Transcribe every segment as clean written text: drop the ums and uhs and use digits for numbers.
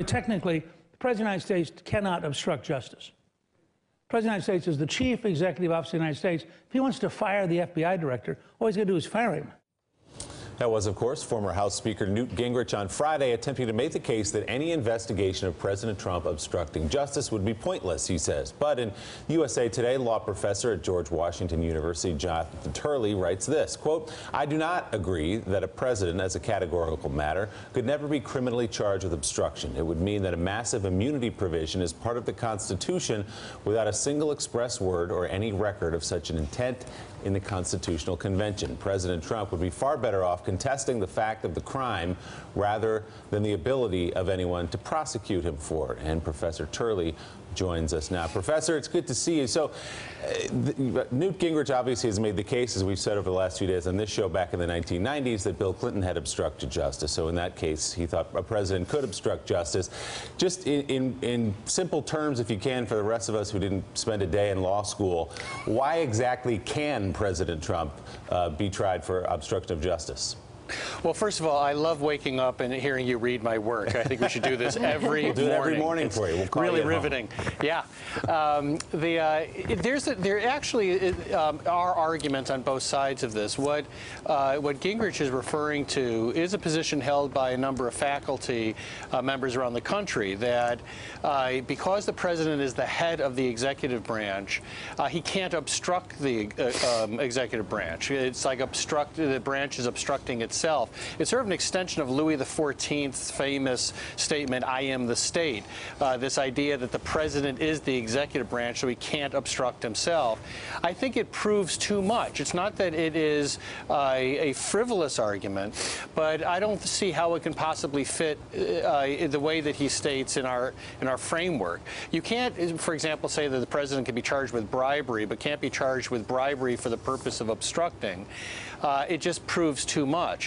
Technically, the President of the United States cannot obstruct justice. The President of the United States is the chief executive officer of the United States. If he wants to fire the FBI director, all he's going to do is fire him. That was, of course, former House Speaker Newt Gingrich on Friday, attempting to make the case that any investigation of President Trump obstructing justice would be pointless, he says. But in USA Today, law professor at George Washington University, Jonathan Turley, writes this, quote, "I do not agree that a president, as a categorical matter, could never be criminally charged with obstruction. It would mean that a massive immunity provision is part of the Constitution without a single express word or any record of such an intent in the Constitutional Convention. President Trump would be far better off contesting the fact of the crime rather than the ability of anyone to prosecute him for it." And Professor Turley joins us now. Professor, it's good to see you. So Newt Gingrich obviously has made the case, as we've said over the last few days on this show, back in the 1990s, that Bill Clinton had obstructed justice. So in that case, he thought a president could obstruct justice. Just in simple terms, if you can, for the rest of us who didn't spend a day in law school, why exactly can President Trump be tried for obstruction of justice? Well, first of all, I love waking up and hearing you read my work. I think we should do this every morning. We'll do it every morning for you. We'll call really you riveting. Yeah. There actually are arguments on both sides of this. What Gingrich is referring to is a position held by a number of faculty members around the country that because the president is the head of the executive branch, he can't obstruct the executive branch. It's like the branch is obstructing itself. It's sort of an extension of Louis XIV's famous statement, "I am the state." This idea that the president is the executive branch, so he can't obstruct himself. I think it proves too much. It's not that it is a frivolous argument, but I don't see how it can possibly fit the way that he states in our framework. You can't, for example, say that the president can be charged with bribery, but can't be charged with bribery for the purpose of obstructing. It just proves too much.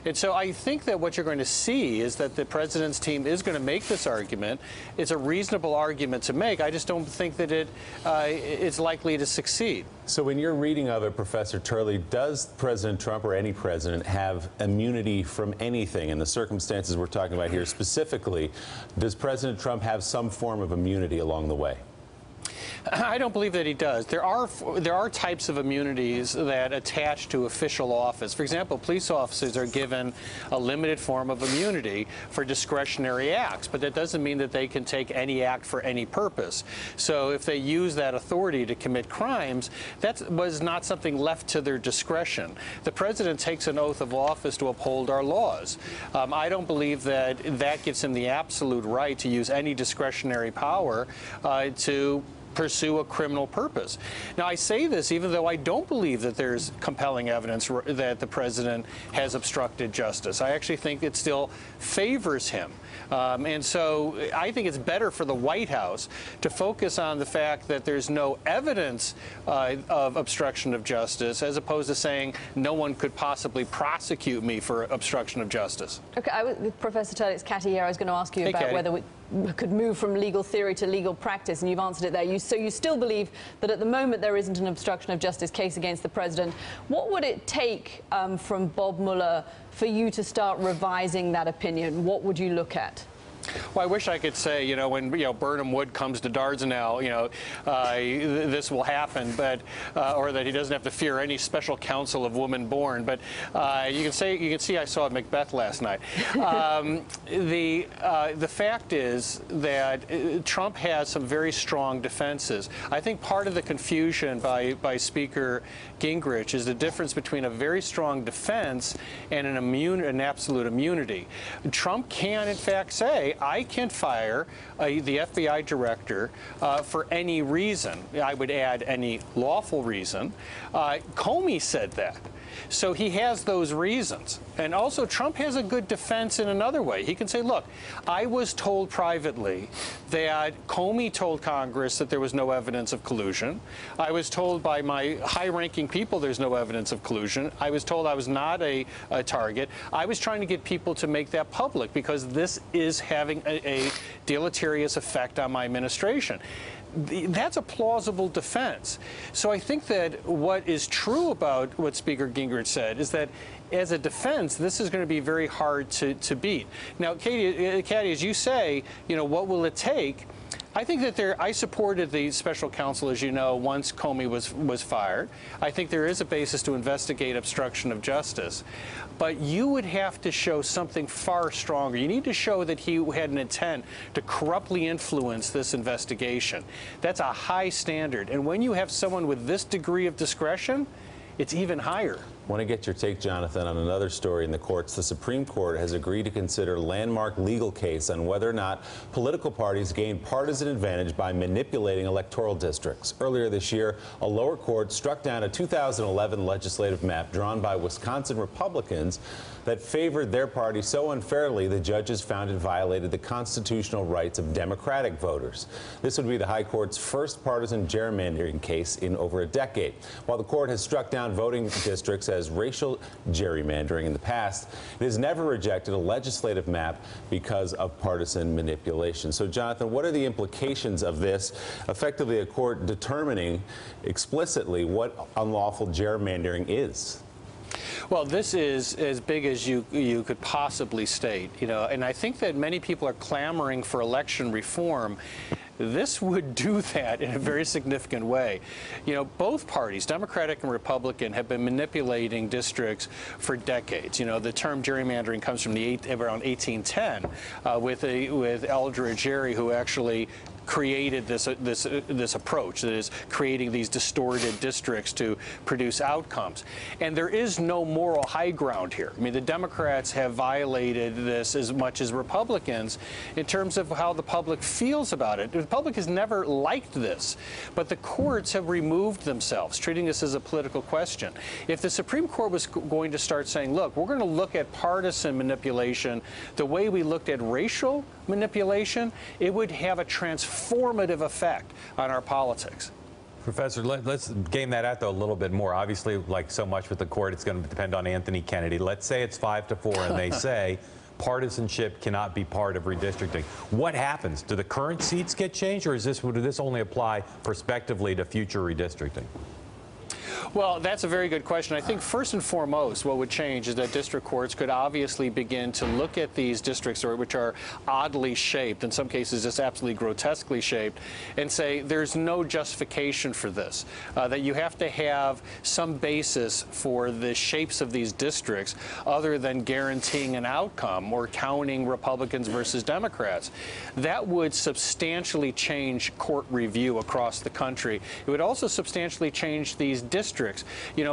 And so I think that what you're going to see is that the president's team is going to make this argument. It's a reasonable argument to make. I just don't think that it's likely to succeed. So in your reading of it, Professor Turley, does President Trump or any president have immunity from anything? In the circumstances we're talking about here specifically, does President Trump have some form of immunity along the way? I don't believe that he does. There are types of immunities that attach to official office. For example, police officers are given a limited form of immunity for discretionary acts, but that doesn't mean that they can take any act for any purpose. So if they use that authority to commit crimes, that was not something left to their discretion. The president takes an oath of office to uphold our laws. I don't believe that gives him the absolute right to use any discretionary power to pursue a criminal purpose. Now, I say this even though I don't believe that there's compelling evidence that the president has obstructed justice. I actually think it still favors him. And so I think it's better for the White House to focus on the fact that there's no evidence of obstruction of justice, as opposed to saying no one could possibly prosecute me for obstruction of justice. Okay, Professor Turley, it's Catty here. I was going to ask you about whether we could move from legal theory to legal practice, and you've answered it there. So you still believe that at the moment there isn't an obstruction of justice case against the president. What would it take from Bob Mueller for you to start revising that opinion? What would you look at? Well, I wish I could say, when Burnham Wood comes to Dardanelle, this will happen, but or that he doesn't have to fear any special counsel of woman born. But you can see I saw Macbeth last night. The fact is that Trump has some very strong defenses. I think part of the confusion by Speaker Gingrich is the difference between a very strong defense and an absolute immunity. Trump can, in fact, say, I can fire the FBI director for any reason. I would add any lawful reason. Comey said that. So he has those reasons. And also, Trump has a good defense in another way. He can say, look, I was told privately that Comey told Congress that there was no evidence of collusion. I was told by my high-ranking people there's no evidence of collusion. I was told I was not a target. I was trying to get people to make that public because this is having a deleterious effect on my administration. That's a plausible defense. So I think that what is true about what Speaker Gingrich said is that as a defense, this is going to be very hard to beat. Now, Katie, as you say, what will it take? I think that I supported the special counsel, as you know, once Comey was fired. I think there is a basis to investigate obstruction of justice. But you would have to show something far stronger. You need to show that he had an intent to corruptly influence this investigation. That's a high standard. And when you have someone with this degree of discretion, it's even higher. I want to get your take, Jonathan, on another story in the courts. The Supreme Court has agreed to consider a landmark legal case on whether or not political parties gain partisan advantage by manipulating electoral districts. Earlier this year, a lower court struck down a 2011 legislative map drawn by Wisconsin Republicans that favored their party so unfairly the judges found it violated the constitutional rights of Democratic voters. This would be the High Court's first partisan gerrymandering case in over a decade. While the court has struck down voting districts as racial gerrymandering in the past, it has never rejected a legislative map because of partisan manipulation. So, Jonathan, what are the implications of this? Effectively, a court determining explicitly what unlawful gerrymandering is. Well, this is as big as you could possibly state, and I think that many people are clamoring for election reform. This would do that in a very significant way. Both parties, Democratic and Republican, have been manipulating districts for decades. The term gerrymandering comes from around 1810 with Eldridge Gerry, who actually created this approach that is creating these distorted districts to produce outcomes. And there is no moral high ground here. I mean, the Democrats have violated this as much as Republicans in terms of how the public feels about it. The public has never liked this, but the courts have removed themselves, treating this as a political question. If the Supreme Court was going to start saying, look, we're going to look at partisan manipulation the way we looked at racial manipulation, it would have a transformative effect on our politics. Professor, let's game that out, though, a little bit more. Obviously, like so much with the court, it's going to depend on Anthony Kennedy. Let's say it's 5-4, and they say partisanship cannot be part of redistricting. What happens? Do the current seats get changed, or would this only apply prospectively to future redistricting? Well, that's a very good question. I think first and foremost, what would change is that district courts could obviously begin to look at these districts which are oddly shaped, in some cases just absolutely grotesquely shaped, and say there's no justification for this, that you have to have some basis for the shapes of these districts other than guaranteeing an outcome or counting Republicans versus Democrats. That would substantially change court review across the country. It would also substantially change these districts.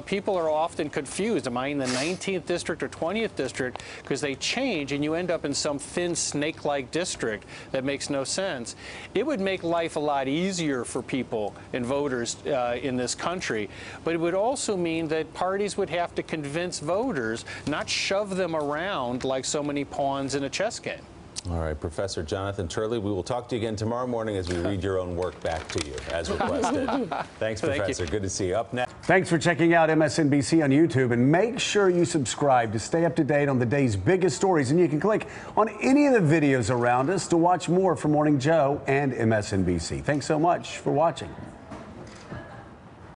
People are often confused. Am I in the 19th district or 20th district? Because they change and you end up in some thin snake-like district that makes no sense. It would make life a lot easier for people and voters in this country, but it would also mean that parties would have to convince voters, not shove them around like so many pawns in a chess game. All right, Professor Jonathan Turley, we will talk to you again tomorrow morning as we read your own work back to you, as requested. Thanks, Professor. Thank you. Good to see you. Up next. Thanks for checking out MSNBC on YouTube, and make sure you subscribe to stay up to date on the day's biggest stories. And you can click on any of the videos around us to watch more from Morning Joe and MSNBC. Thanks so much for watching.